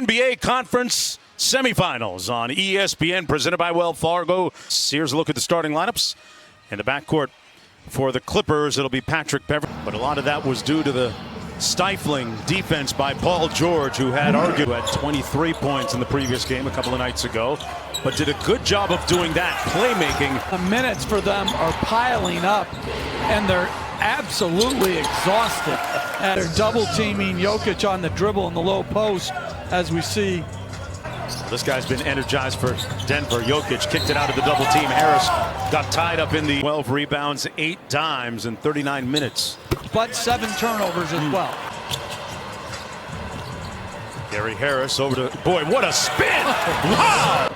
NBA Conference semifinals on ESPN, presented by Wells Fargo. Here's a look at the starting lineups. In the backcourt for the Clippers, it'll be Patrick Beverley. But a lot of that was due to the stifling defense by Paul George, who had 23 points in the previous game a couple of nights ago, but did a good job of doing that, playmaking. The minutes for them are piling up, and they're absolutely exhausted. And they're double teaming Jokic on the dribble in the low post, as we see. This guy's been energized for Denver. Jokic kicked it out of the double team. Harris got tied up in the 12 rebounds, 8 dimes in 39 minutes. But 7 turnovers as well. Gary Harris over to, boy, what a spin! Wow!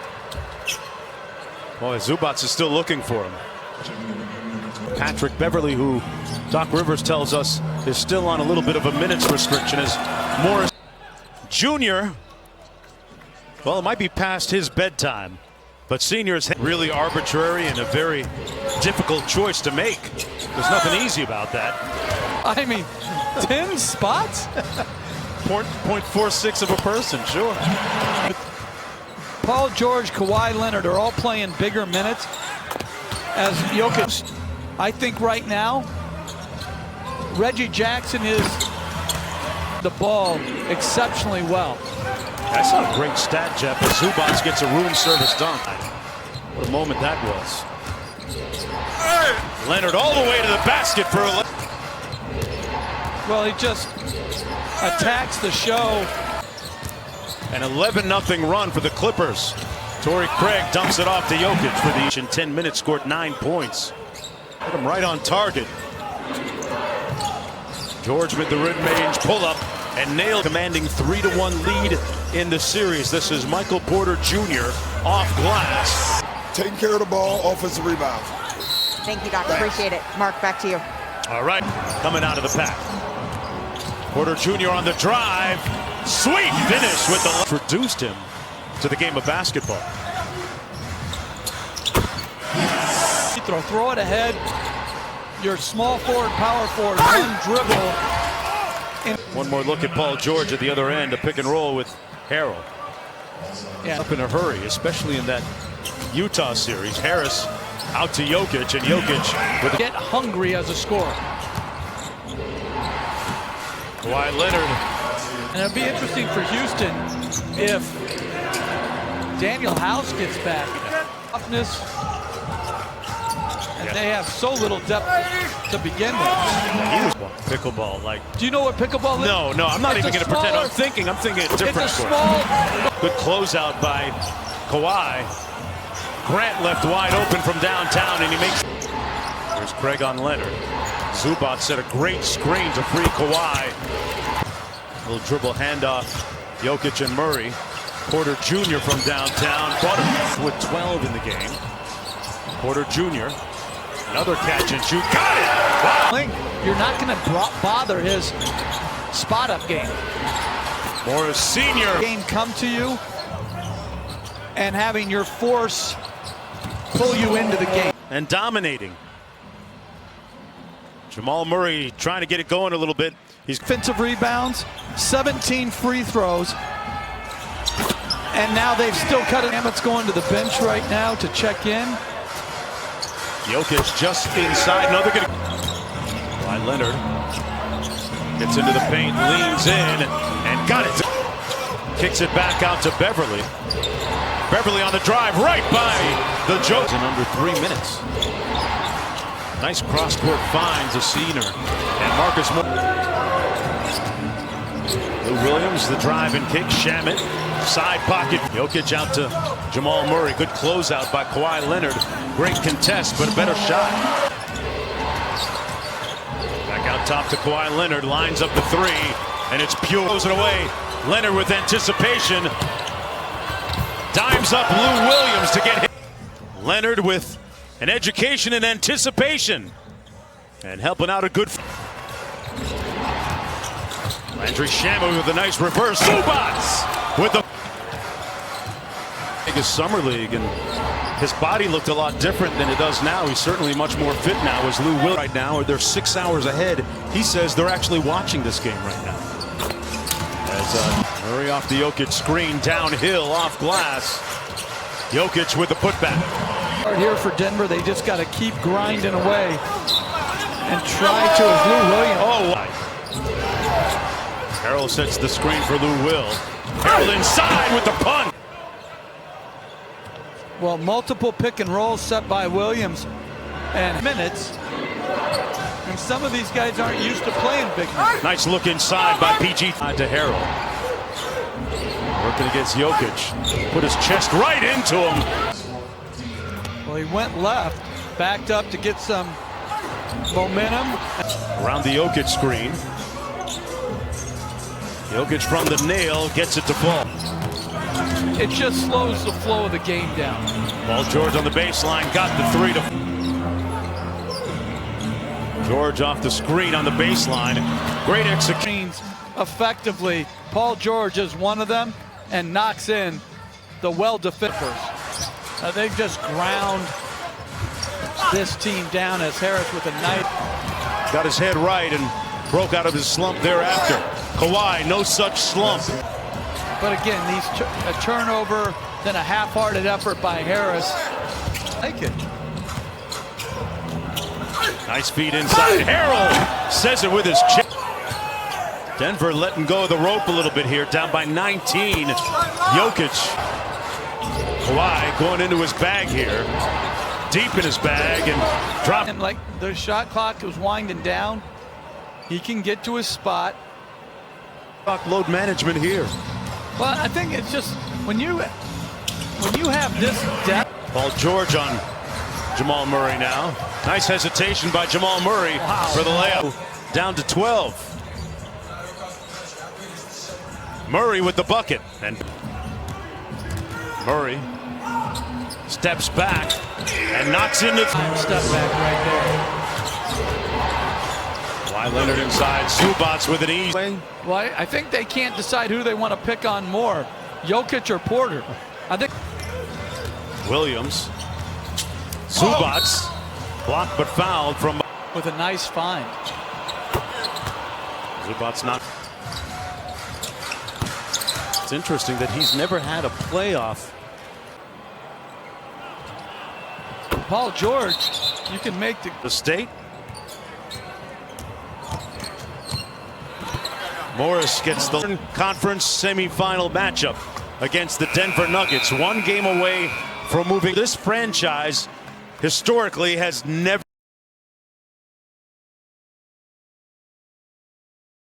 Boy, Zubac is still looking for him. Patrick Beverley, who Doc Rivers tells us is still on a little bit of a minutes restriction, as Morris Jr., well, it might be past his bedtime, but seniors really arbitrary and a very difficult choice to make. There's nothing easy about that. I mean, 10 spots? 0.46 of a person, sure. Paul George, Kawhi Leonard are all playing bigger minutes as Jokic. I think right now, Reggie Jackson is the ball exceptionally well. That's a great stat, Jeff, as Zubac gets a room service dunk. What a moment that was. Leonard all the way to the basket for a... Well, he just attacks the show. An 11-0 run for the Clippers. Torrey Craig dumps it off to Jokic for the in 10 minutes, scored 9 points. Put him right on target. George with the mid-range pull-up and nailed, commanding 3-1 lead in the series. This is Michael Porter Jr. off glass. Taking care of the ball, offensive rebound. Thank you, Doc. Appreciate it. Mark, back to you. All right, coming out of the pack. Porter Jr. on the drive. Sweet finish with the... Introduced him to the game of basketball. Throw it ahead. Your small forward, power forward, one dribble. One more look at Paul George at the other end, a pick and roll with Harrell. Yeah. Up in a hurry, especially in that Utah series. Harris out to Jokic, and Jokic with get hungry as a scorer. Kawhi Leonard. And it'll be interesting for Houston if Daniel House gets back. Toughness. And they have so little depth to begin with. He was pickleball, like. Do you know what pickleball is? No, I'm not even going to pretend. I'm thinking a different it's a sport. small. Good closeout by Kawhi. Grant left wide open from downtown, and he makes. There's Craig on Leonard. Zubac set a great screen to free Kawhi. Little dribble handoff. Jokic and Murray. Porter Jr. from downtown. Bought him with 12 in the game. Porter Jr. Another catch and shoot. Got it! Wow. You're not going to bother his spot-up game. Morris Sr. Game come to you and having your force pull you into the game. And dominating. Jamal Murray trying to get it going a little bit. He's offensive rebounds, 17 free throws. And now they've still cut it. Emmett's going to the bench right now to check in. Jokic just inside. No, they're going to... By Leonard. Gets into the paint, leans in, and got it. Kicks it back out to Beverley. Beverley on the drive, right by the Joker. In under 3 minutes. Nice cross-court find to Senior. And Marcus Moore. Lou Williams, the drive and kick. Shamet, side pocket. Jokic out to Jamal Murray. Good closeout by Kawhi Leonard. Great contest, but a better shot. Back out top to Kawhi Leonard. Lines up the 3, and it's pure. Goes it away. Leonard with anticipation. Dimes up Lou Williams to get hit. Leonard with an education and anticipation. And helping out a good... Landry Shamet with a nice reverse. Zubac with the... Biggest summer league, and his body looked a lot different than it does now. He's certainly much more fit now as Lou Will right now. They're 6 hours ahead. He says they're actually watching this game right now. As Murray off the Jokic screen, downhill, off glass. Jokic with the putback. Hard here for Denver. They just got to keep grinding away and try to, as Lou Williams. Oh, Harrell sets the screen for Lou Will. Harrell inside with the punt. Well, multiple pick and rolls set by Williams and minutes. And some of these guys aren't used to playing big minutes. Nice look inside by PG to Harrell. Working against Jokic. Put his chest right into him. Well, he went left, backed up to get some momentum. Around the Jokic screen. Jokic from the nail gets it to fall. It just slows the flow of the game down. Paul George on the baseline, got the three to. George off the screen on the baseline. Great execution. Effectively, Paul George is one of them and knocks in the well-defenders. They just ground this team down as Harris with a knife. Got his head right and broke out of his slump thereafter. Kawhi, no such slump. But again, a turnover, then a half-hearted effort by Harris. I like it. Nice feed inside. Harrell says it with his chest. Denver letting go of the rope a little bit here, down by 19. Jokic. Kawhi going into his bag here. Deep in his bag and dropping. And like the shot clock was winding down, he can get to his spot. Load management here. Well, I think it's just when you have this depth. Paul George on Jamal Murray now. Nice hesitation by Jamal Murray for the layup. Down to 12. Murray with the bucket. And Murray steps back and knocks into. Step back right Kawhi Leonard inside. Zubats with an ease. there. Well, I think they can't decide who they want to pick on more, Jokic or Porter. I think Williams. Zubats blocked but fouled from. with a nice find. Zubats not. It's interesting that he's never had a playoff. Paul George, you can make The state. Morris gets the conference semifinal matchup against the Denver Nuggets. One game away from moving. This franchise historically has never.